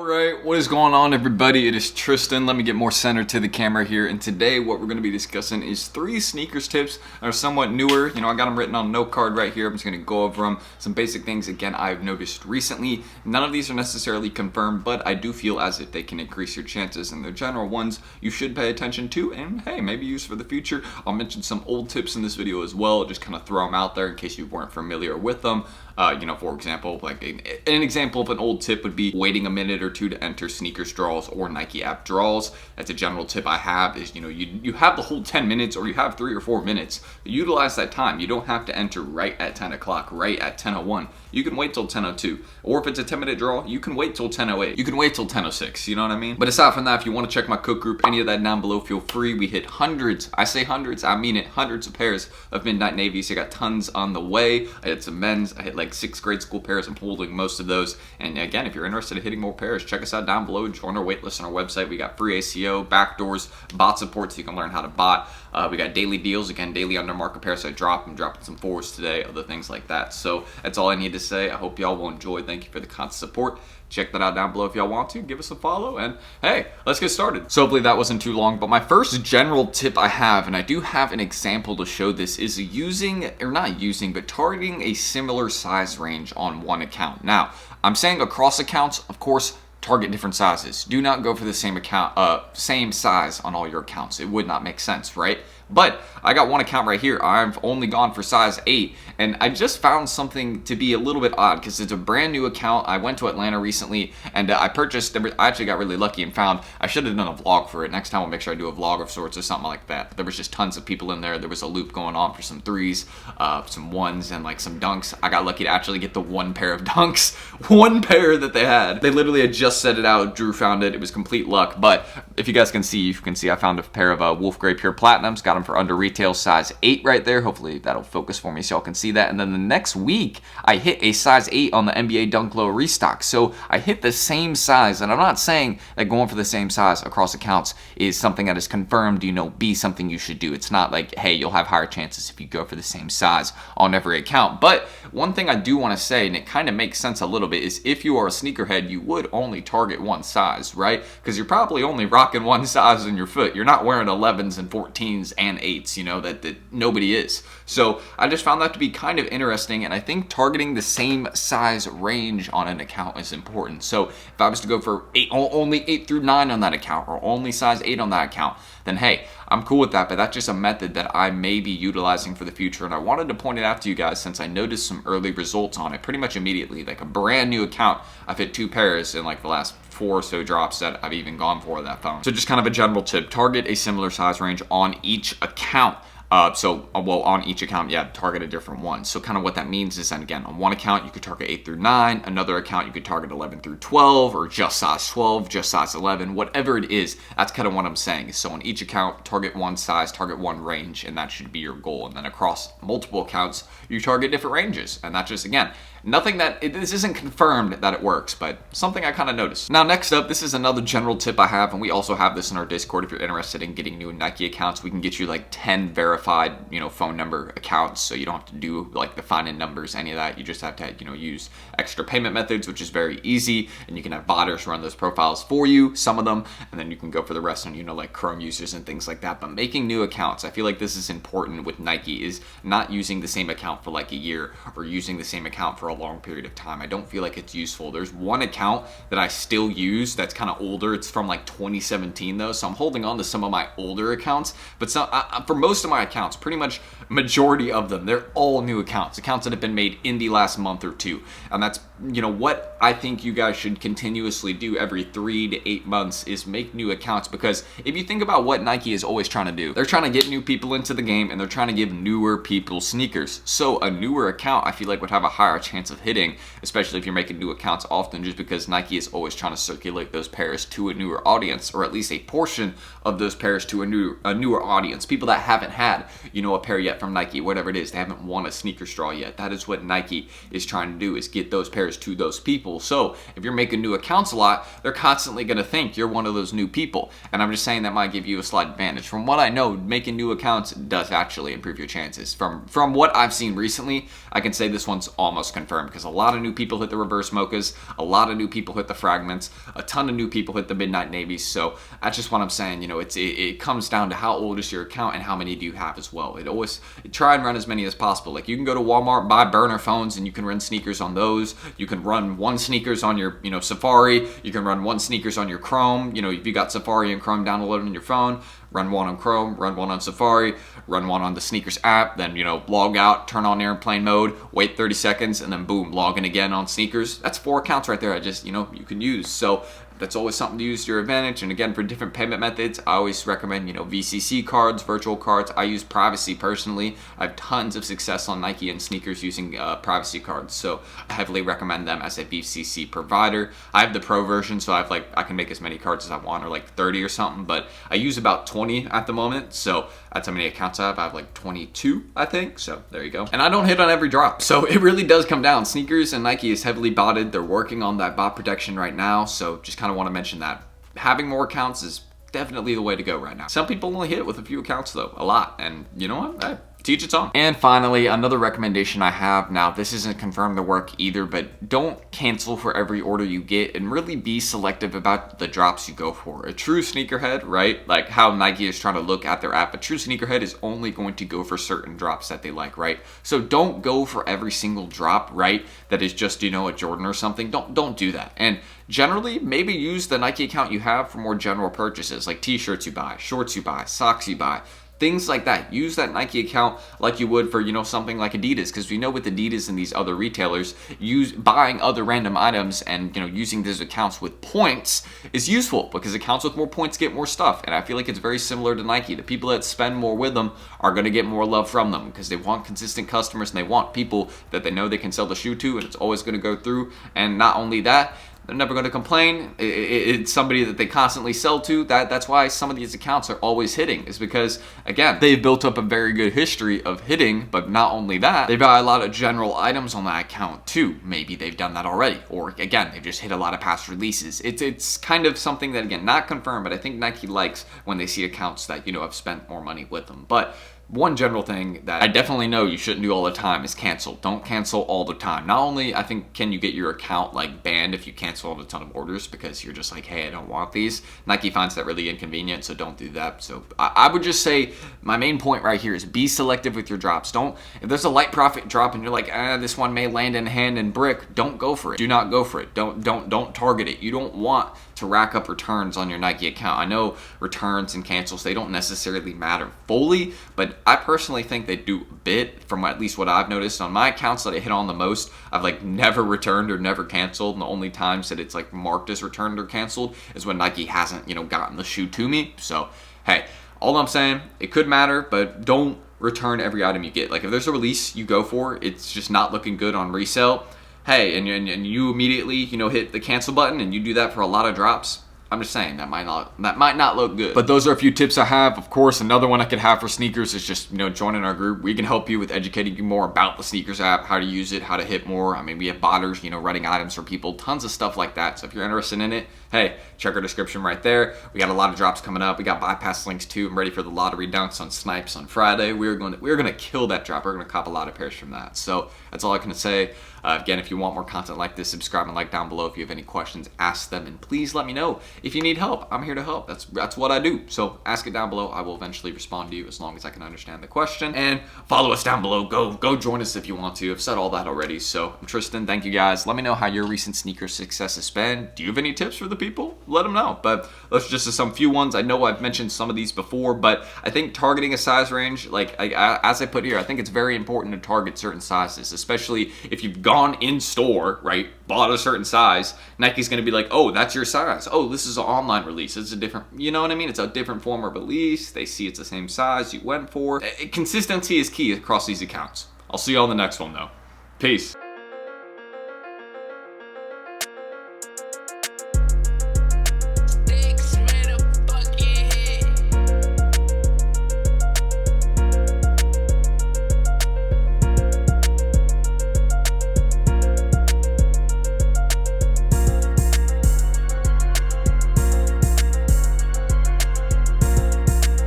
Alright, what is going on everybody? It is Tristan. Let me get more centered to the camera here, and today what we're going to be discussing is 3 sneakers tips that are somewhat newer. You know, I got them written on a note card right here. I'm just going to go over them. Some basic things, again, I've noticed recently. None of these are necessarily confirmed, but I do feel as if they can increase your chances, and they're general ones you should pay attention to, and hey, maybe use for the future. I'll mention some old tips in this video as well, just kind of throw them out there in case you weren't familiar with them. You know, for example, like an example of an old tip would be waiting a minute or two to enter Snkrs draws or Nike app draws. That's a general tip I have is, you know, you have the whole 10 minutes or you have 3 or 4 minutes. Utilize that time. You don't have to enter right at 10 o'clock, right at 10:01. You can wait till 10:02. Or if it's a 10-minute draw, you can wait till 10:08. You can wait till 10:06, you know what I mean? But aside from that, if you want to check my cook group, any of that down below, feel free. We hit hundreds, I say hundreds, I mean it, hundreds of pairs of Midnight Navies. I got tons on the way. I hit some men's, I hit like 6th grade school pairs. I'm holding most of those. And again, if you're interested in hitting more pairs, check us out down below. Join our waitlist on our website. We got free ACO, backdoors, bot support so you can learn how to bot. We got daily deals, again, daily under market pairs I drop. I'm dropping some 4s today, other things like that. So that's all I need to say. I hope y'all will enjoy. Thank you for the constant support. Check that out down below if y'all want to. Give us a follow, and hey, let's get started. So hopefully that wasn't too long, but my first general tip I have, and I do have an example to show this, is but targeting a similar size range on one account. Now, I'm saying across accounts, of course, target different sizes. Do not go for the same size on all your accounts. It would not make sense, right? But I got one account right here. I've only gone for size 8, and I just found something to be a little bit odd because it's a brand new account. I went to Atlanta recently, and I actually got really lucky and found, I should have done a vlog for it. Next time I'll make sure I do a vlog of sorts or something like that. But there was just tons of people in there. There was a loop going on for some 3s, some 1s, and like some dunks. I got lucky to actually get the 1 pair of dunks. 1 pair that they had. They literally had just set it out. Drew found it. It was complete luck. But if you guys can see, I found a pair of Wolf Gray Pure Platinums. Got them for under retail, size 8 right there. Hopefully that'll focus for me so y'all can see that. And then the next week I hit a size 8 on the NBA Dunk Low restock. So I hit the same size, and I'm not saying that going for the same size across accounts is something that is confirmed, you know, be something you should do. It's not like, hey, you'll have higher chances if you go for the same size on every account. But one thing I do want to say, and it kind of makes sense a little bit, is if you are a sneakerhead, you would only target one size, right? Because you're probably only rocking one size in your foot. You're not wearing 11s and 14s and 8s, you know, that nobody is. So I just found that to be kind of interesting, and I think targeting the same size range on an account is important. So if I was to go for only 8 through 9 on that account, or only size 8 on that account, then hey, I'm cool with that, but that's just a method that I may be utilizing for the future, and I wanted to point it out to you guys since I noticed some early results on it pretty much immediately. Like a brand new account, I've hit 2 pairs in like the last 4 or so drops that I've even gone for that phone. So just kind of a general tip, target a similar size range on each account. On each account, yeah, target a different one. So kind of what that means is that, again, on one account, you could target 8 through 9. Another account, you could target 11 through 12, or just size 12, just size 11, whatever it is. That's kind of what I'm saying. So on each account, target one size, target one range, and that should be your goal. And then across multiple accounts, you target different ranges. And that's just, again, this isn't confirmed that it works, but something I kind of noticed. Now, next up, this is another general tip I have, and we also have this in our Discord. If you're interested in getting new Nike accounts, we can get you like 10 verified, you know, phone number accounts, so you don't have to do like the find-in numbers, any of that. You just have to, you know, use extra payment methods, which is very easy, and you can have botters run those profiles for you, some of them, and then you can go for the rest on, you know, like Chrome users and things like that. But making new accounts, I feel like this is important with Nike, is not using the same account for like a year or using the same account for a long period of time. I don't feel like it's useful. There's one account that I still use that's kind of older. It's from like 2017 though, so I'm holding on to some of my older accounts, but for most of my accounts, pretty much majority of them, they're all new accounts that have been made in the last month or 2. And that's, you know, what I think you guys should continuously do every 3 to 8 months is make new accounts, because if you think about what Nike is always trying to do, they're trying to get new people into the game, and they're trying to give newer people sneakers. So a newer account, I feel like, would have a higher chance of hitting, especially if you're making new accounts often, just because Nike is always trying to circulate those pairs to a newer audience, or at least a portion of those pairs to a newer audience. People that haven't had, you know, a pair yet from Nike, whatever it is, they haven't won a sneaker straw yet. That is what Nike is trying to do, is get those pairs to those people. So if you're making new accounts a lot, they're constantly going to think you're one of those new people. And I'm just saying that might give you a slight advantage. From what I know, making new accounts does actually improve your chances. From what I've seen recently, I can say this one's almost confirmed. confirm, because a lot of new people hit the reverse mochas, a lot of new people hit the fragments, a ton of new people hit the midnight navies. So that's just what I'm saying. You know, it comes down to how old is your account and how many do you have as well. Try and run as many as possible. Like, you can go to Walmart, buy burner phones, and you can run Snkrs on those. You can run one Snkrs on your, you know, Safari. You can run one Snkrs on your Chrome. You know, if you got Safari and Chrome downloaded on your phone, run one on Chrome, run one on Safari, run one on the Snkrs app, then, you know, log out, turn on airplane mode, wait 30 seconds, and then boom, log in again on Snkrs. That's 4 accounts right there you can use. So that's always something to use to your advantage. And again, for different payment methods, I always recommend, you know, VCC cards, virtual cards. I use privacy personally. I have tons of success on Nike and Snkrs using privacy cards, so I heavily recommend them as a VCC provider. I have the pro version, so I can make as many cards as I want, or like 30 or something, but I use about 20 at the moment, so that's how many accounts I have. I have like 22, I think, so there you go. And I don't hit on every drop, so it really does come down. Snkrs and Nike is heavily botted. They're working on that bot protection right now, so just kind of want to mention that. Having more accounts is definitely the way to go right now. Some people only hit it with a few accounts though, a lot, and you know what? Teach its own. And finally, another recommendation I have, now this isn't confirmed to work either, but don't cancel for every order you get, and really be selective about the drops you go for. A true sneakerhead, right? Like how Nike is trying to look at their app, a true sneakerhead is only going to go for certain drops that they like, right? So don't go for every single drop, right? That is just, you know, a Jordan or something. Don't do that. And generally, maybe use the Nike account you have for more general purchases, like t-shirts you buy, shorts you buy, socks you buy, things like that. Use that Nike account like you would for, you know, something like Adidas, because we know with Adidas and these other retailers, buying other random items and, you know, using those accounts with points is useful, because accounts with more points get more stuff. And I feel like it's very similar to Nike. The people that spend more with them are going to get more love from them, because they want consistent customers and they want people that they know they can sell the shoe to, and it's always going to go through. And not only that, they're never going to complain. It's somebody that they constantly sell to. That's why some of these accounts are always hitting, is because, again, they've built up a very good history of hitting. But not only that, they buy a lot of general items on that account too. Maybe they've done that already, or again, they've just hit a lot of past releases. It's kind of something that, again, not confirmed, but I think Nike likes when they see accounts that, you know, have spent more money with them. But one general thing that I definitely know you shouldn't do all the time is cancel. Don't cancel all the time. Not only, I think, can you get your account like banned if you cancel a ton of orders because you're just like, hey, I don't want these. Nike finds that really inconvenient, so don't do that. So I would just say my main point right here is be selective with your drops. If there's a light profit drop and you're like, this one may land in hand and brick, don't go for it. Do not go for it. Don't target it. You don't want to rack up returns on your Nike account. I know returns and cancels, they don't necessarily matter fully, but I personally think they do a bit, from at least what I've noticed on my accounts that I hit on the most. I've like never returned or never canceled, and the only times that it's like marked as returned or canceled is when Nike hasn't, you know, gotten the shoe to me. So hey, all I'm saying, it could matter, but don't return every item you get. Like if there's a release you go for, it's just not looking good on resale, hey, and you immediately, you know, hit the cancel button and you do that for a lot of drops, I'm just saying that might not look good. But those are a few tips I have. Of course, another one I could have for Snkrs is just, you know, joining our group. We can help you with educating you more about the Snkrs app, how to use it, how to hit more. I mean, we have botters, you know, running items for people, tons of stuff like that. So if you're interested in it, hey, check our description right there. We got a lot of drops coming up. We got bypass links too. I'm ready for the lottery dunks on Snipes on Friday. We're going to kill that drop. We're going to cop a lot of pairs from that. So that's all I can say. Again, if you want more content like this, subscribe and like down below. If you have any questions, ask them, and please let me know. If you need help, I'm here to help. That's what I do. So ask it down below. I will eventually respond to you as long as I can understand the question. And follow us down below. Go join us if you want to. I've said all that already. So I'm Tristan. Thank you guys. Let me know how your recent sneaker success has been. Do you have any tips for the people? Let them know. But let's just some few ones. I know I've mentioned some of these before, but I think targeting a size range, like as I put here, I think it's very important to target certain sizes, especially if you've gone in store, right, bought a certain size. Nike's going to be like, oh, that's your size. Oh, this is an online release. It's a different, you know what I mean? It's a different form of release. They see it's the same size you went for. Consistency is key across these accounts. I'll see you on the next one though. Peace.